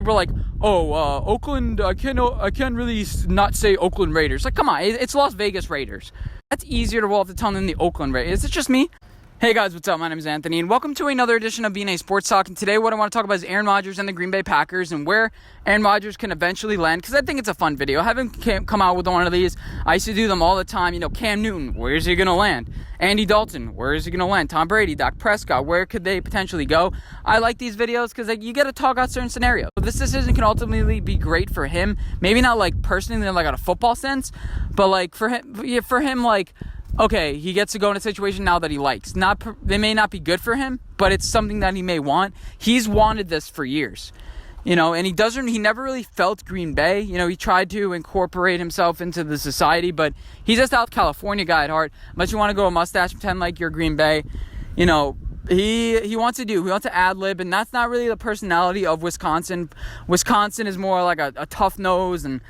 People are like, Oakland, I can't really not say Oakland Raiders. Like, come on, it's Las Vegas Raiders. That's easier to roll off the tongue than the Oakland Raiders. Is it just me? Hey guys, what's up? My name is Anthony, and welcome to another edition of BNA Sports Talk. And today what I want to talk about is Aaron Rodgers and the Green Bay Packers and where Aaron Rodgers can eventually land, because I think it's a fun video. I haven't come out with one of these. I used to do them all the time. You know, Cam Newton, where is he going to land? Andy Dalton, where is he going to land? Tom Brady, Dak Prescott, where could they potentially go? I like these videos because you get to talk out certain scenarios. This decision can ultimately be great for him. Maybe not like personally, like on a football sense, but like for him, like, okay, he gets to go in a situation now that he likes. They may not be good for him, but it's something that he may want. He's wanted this for years, you know, and he never really felt Green Bay. You know, he tried to incorporate himself into the society, but he's a South California guy at heart. Unless you want to grow a mustache, pretend like you're Green Bay, you know. He wants to ad-lib, and that's not really the personality of Wisconsin. Wisconsin is more like a tough nose, and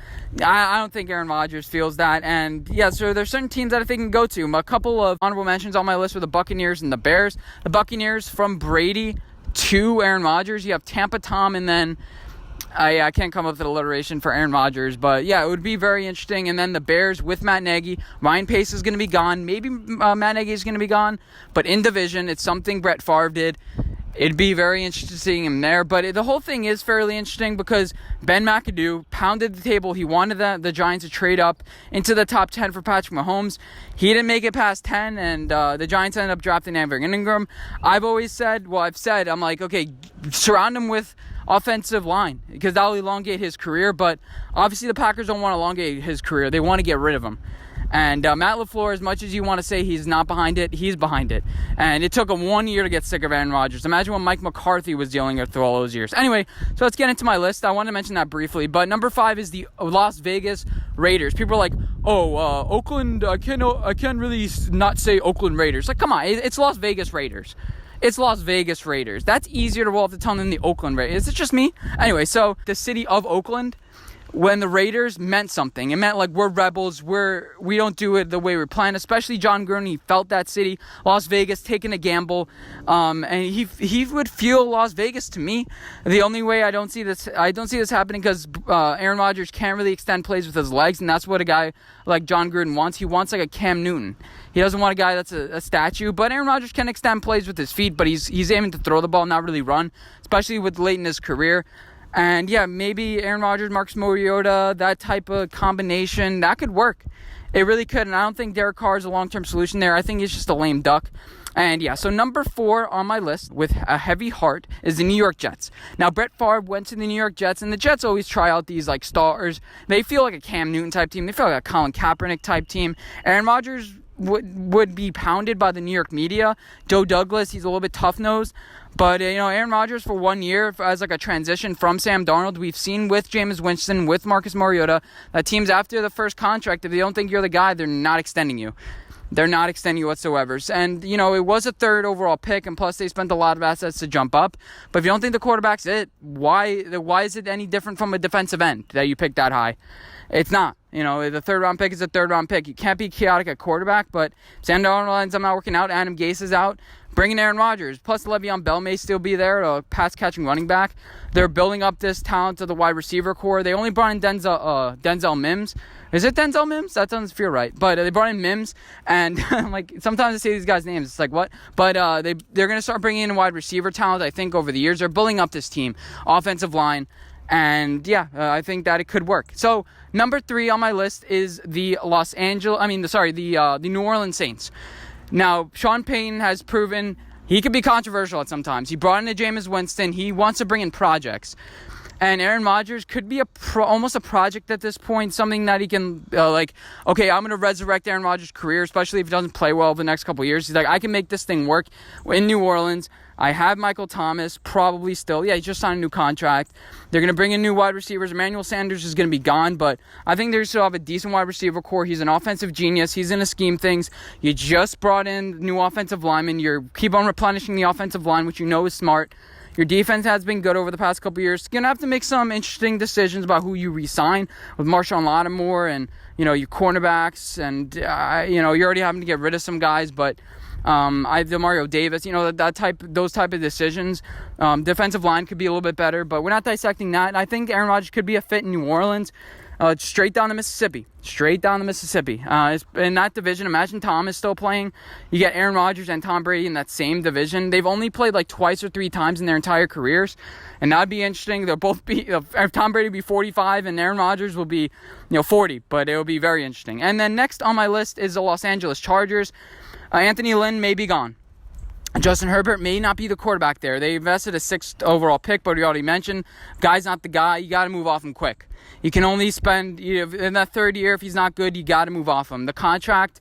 I don't think Aaron Rodgers feels that. And yeah, so there's certain teams that I think can go to. A couple of honorable mentions on my list were the Buccaneers and the Bears. The Buccaneers from Brady to Aaron Rodgers. You have Tampa Tom, and then I can't come up with an alliteration for Aaron Rodgers, but yeah, it would be very interesting. And then the Bears with Matt Nagy. Ryan Pace is going to be gone. Maybe Matt Nagy is going to be gone, but in division, it's something Brett Favre did. It'd be very interesting seeing him there, but the whole thing is fairly interesting because Ben McAdoo pounded the table. He wanted the Giants to trade up into the top 10 for Patrick Mahomes. He didn't make it past 10, and the Giants ended up drafting Evan Ingram. I'm like, okay, surround him with offensive line because that'll elongate his career, but obviously the Packers don't want to elongate his career. They want to get rid of him. And Matt LaFleur, as much as you want to say he's not behind it, he's behind it. And it took him 1 year to get sick of Aaron Rodgers. Imagine what Mike McCarthy was dealing with through all those years. Anyway, so let's get into my list. I wanted to mention that briefly, but number 5 is the Las Vegas Raiders. People are like, Oakland, I can't really not say Oakland Raiders. Like, come on, it's Las Vegas Raiders. It's Las Vegas Raiders. That's easier to roll off the tongue than the Oakland Raiders. Is it just me? Anyway, so the city of Oakland, when the Raiders meant something. It meant like we're rebels. We don't do it the way we're planned. Especially John Gruden, he felt that city. Las Vegas, taking a gamble. And he would feel Las Vegas to me. The only way I don't see this happening because Aaron Rodgers can't really extend plays with his legs, and that's what a guy like John Gruden wants. He wants like a Cam Newton. He doesn't want a guy that's a statue, but Aaron Rodgers can extend plays with his feet, but he's aiming to throw the ball, not really run, especially with late in his career. And yeah, maybe Aaron Rodgers, Marcus Mariota, that type of combination, that could work. It really could, and I don't think Derek Carr is a long-term solution there. I think he's just a lame duck. And yeah, so number 4 on my list with a heavy heart is the New York Jets. Now, Brett Favre went to the New York Jets, and the Jets always try out these like stars. They feel like a Cam Newton type team. They feel like a Colin Kaepernick type team. Aaron Rodgers would be pounded by the New York media. Joe Douglas, he's a little bit tough-nosed. But, you know, Aaron Rodgers for 1 year as like a transition from Sam Darnold, we've seen with Jameis Winston, with Marcus Mariota, that teams after the first contract, if they don't think you're the guy, they're not extending you. They're not extending you whatsoever. And, you know, it was a 3rd overall pick, and plus they spent a lot of assets to jump up. But if you don't think the quarterback's it, why is it any different from a defensive end that you picked that high? It's not. You know, the 3rd round pick is a 3rd round pick. You can't be chaotic at quarterback, but Sam Darnold ends up not working out. Adam Gase is out. Bring in Aaron Rodgers. Plus, Le'Veon Bell may still be there, a pass-catching running back. They're building up this talent to the wide receiver core. They only brought in Denzel Mims. Is it Denzel Mims? That doesn't feel right. But they brought in Mims, and like sometimes I say these guys' names, it's like, what? But they're going to start bringing in wide receiver talent, I think, over the years. They're building up this team, offensive line. And yeah, I think that it could work. So number 3 on my list is the New Orleans Saints. Now, Sean Payton has proven he could be controversial at some times. He brought in a Jameis Winston. He wants to bring in projects. And Aaron Rodgers could be almost a project at this point, something that he can, okay, I'm going to resurrect Aaron Rodgers' career, especially if he doesn't play well the next couple of years. He's like, I can make this thing work in New Orleans. I have Michael Thomas, probably still. Yeah, he just signed a new contract. They're going to bring in new wide receivers. Emmanuel Sanders is going to be gone, but I think they still have a decent wide receiver core. He's an offensive genius. He's going to scheme things. You just brought in new offensive linemen. You keep on replenishing the offensive line, which you know is smart. Your defense has been good over the past couple years. You're going to have to make some interesting decisions about who you re-sign with Marshawn Lattimore and, your cornerbacks. And, you're already having to get rid of some guys. But Mario Davis, those type of decisions. Defensive line could be a little bit better, but we're not dissecting that. I think Aaron Rodgers could be a fit in New Orleans. Straight down to Mississippi. In that division, imagine Tom is still playing. You get Aaron Rodgers and Tom Brady in that same division. They've only played like twice or three times in their entire careers, and that'd be interesting. They'll both be, Tom Brady will be 45 and Aaron Rodgers will be, 40, but it'll be very interesting. And then next on my list is the Los Angeles Chargers. Anthony Lynn may be gone. Justin Herbert may not be the quarterback there. They invested a 6th overall pick, but we already mentioned, guy's not the guy. You got to move off him quick. You can only spend, in that third year, if he's not good, you got to move off him. The contract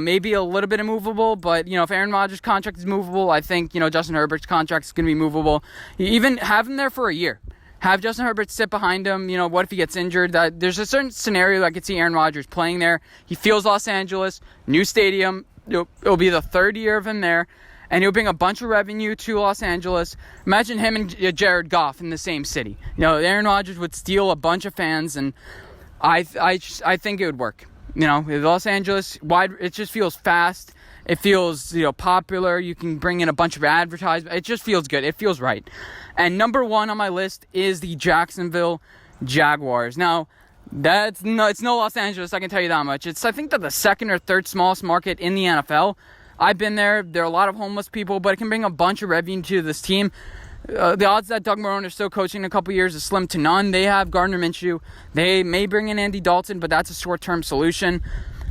may be a little bit immovable, but, if Aaron Rodgers' contract is movable, I think, Justin Herbert's contract is going to be movable. You even have him there for a year. Have Justin Herbert sit behind him. What if he gets injured? There's a certain scenario I could see Aaron Rodgers playing there. He feels Los Angeles, new stadium. It'll be the third year of him there. And he'll bring a bunch of revenue to Los Angeles. Imagine him and Jared Goff in the same city. Aaron Rodgers would steal a bunch of fans, and I think it would work. Los Angeles, it just feels fast. It feels, popular. You can bring in a bunch of advertising. It just feels good. It feels right. And number one on my list is the Jacksonville Jaguars. Now, it's no Los Angeles, I can tell you that much. I think they're the second or third smallest market in the NFL. I've been there. There are a lot of homeless people, but it can bring a bunch of revenue to this team. The odds that Doug Marrone is still coaching in a couple years is slim to none. They have Gardner Minshew. They may bring in Andy Dalton, but that's a short-term solution.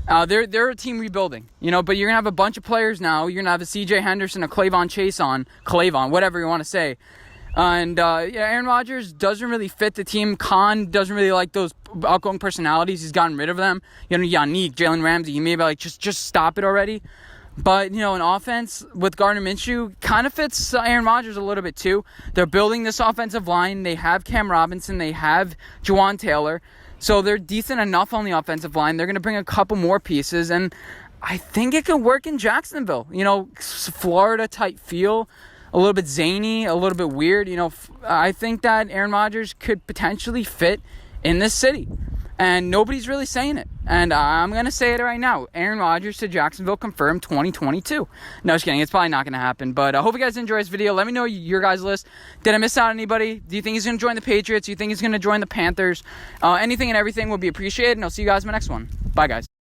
They're a team rebuilding, but you're going to have a bunch of players now. You're going to have a C.J. Henderson, a Clavon, whatever you want to say. And Aaron Rodgers doesn't really fit the team. Khan doesn't really like those outgoing personalities. He's gotten rid of them. Yannick, Jalen Ramsey, he may be like, just stop it already. But, an offense with Gardner Minshew kind of fits Aaron Rodgers a little bit too. They're building this offensive line. They have Cam Robinson. They have Juwan Taylor. So they're decent enough on the offensive line. They're going to bring a couple more pieces. And I think it could work in Jacksonville. Florida-type feel. A little bit zany, a little bit weird. I think that Aaron Rodgers could potentially fit in this city. And nobody's really saying it. And I'm going to say it right now. Aaron Rodgers to Jacksonville confirmed 2022. No, just kidding. It's probably not going to happen. But I hope you guys enjoy this video. Let me know your guys' list. Did I miss out on anybody? Do you think he's going to join the Patriots? Do you think he's going to join the Panthers? Anything and everything would be appreciated. And I'll see you guys in my next one. Bye, guys.